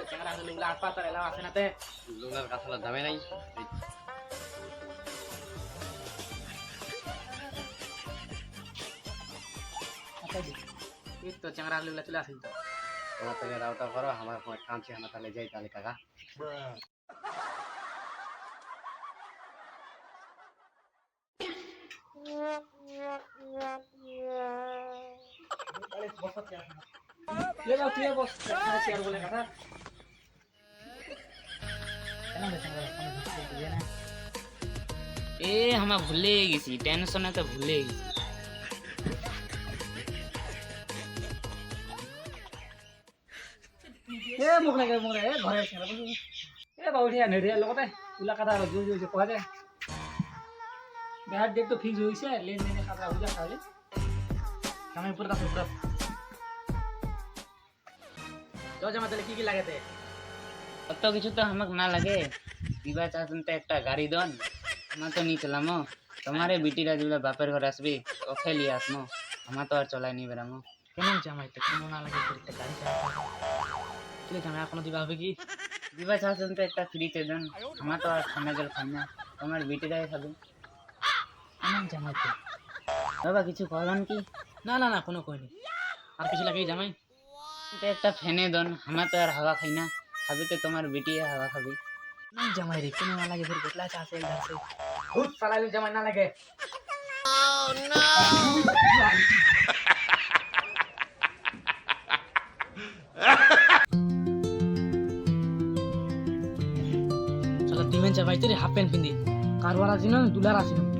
চ্যাংরা লুলা পাতার এলাও আছে না তে লুলার কাছালা দামে নাই এই তো চ্যাংরা লুলা চলে আসিল তো তোমার থেকে রাউটা করো আমার কোনো কাম ছিল না তাহলে যাই তাহলে কাকা ले जाओ तुझे बस चेयर बोले कथा ए हमें भूले गेছি টেনশনে তো ভুলে গেছি ए मुख लगे ए घरे चेयर बोल ए बाउठिया नेडिया लगते तुला कथा जो जो जो कह दे बिहार डेट तो फिक्स होइसे लेन देन खाता हो जा खाली समय ऊपर का ऊपर তো জমা তাহলে কি কি লাগাতে অত কিছু তো আমাকে না লাগে দিবা চাচ্ছেন তো একটা গাড়ি দন আমার তো নিয়ে চলামো তোমারে বিটিরা যেগুলো বাপের ঘর আসবি ওকে লিয়ে আসমো আমার তো আর চলাই নি বেরামো কেমন জামাই তো কেমন না লাগে করতে গাড়ি চালাতে তুই জামাই এখনো দিবা হবে কি দিবা চাচ্ছেন তো একটা ফ্রিতে দেন আমার তো আর খানা জল খাই না তোমার বিটিরাই খাবে কেমন জামাই তো বাবা কিছু কলন কি না না না কোনো কইনি আর কিছু লাগে জামাই তো একটা ফেনে দন আমার তো আর হাওয়া খাই না খাবি তো তোমার বিটি হাওয়া খাবি नहीं जमाई रे क्यों ना लगे फिर कितना चाहते इधर से खुद साला ले जमाई ना लगे चलो तीन जमाई तेरे हाफ पैंट पिंदी कारवार आसी ना दुलार आसी ना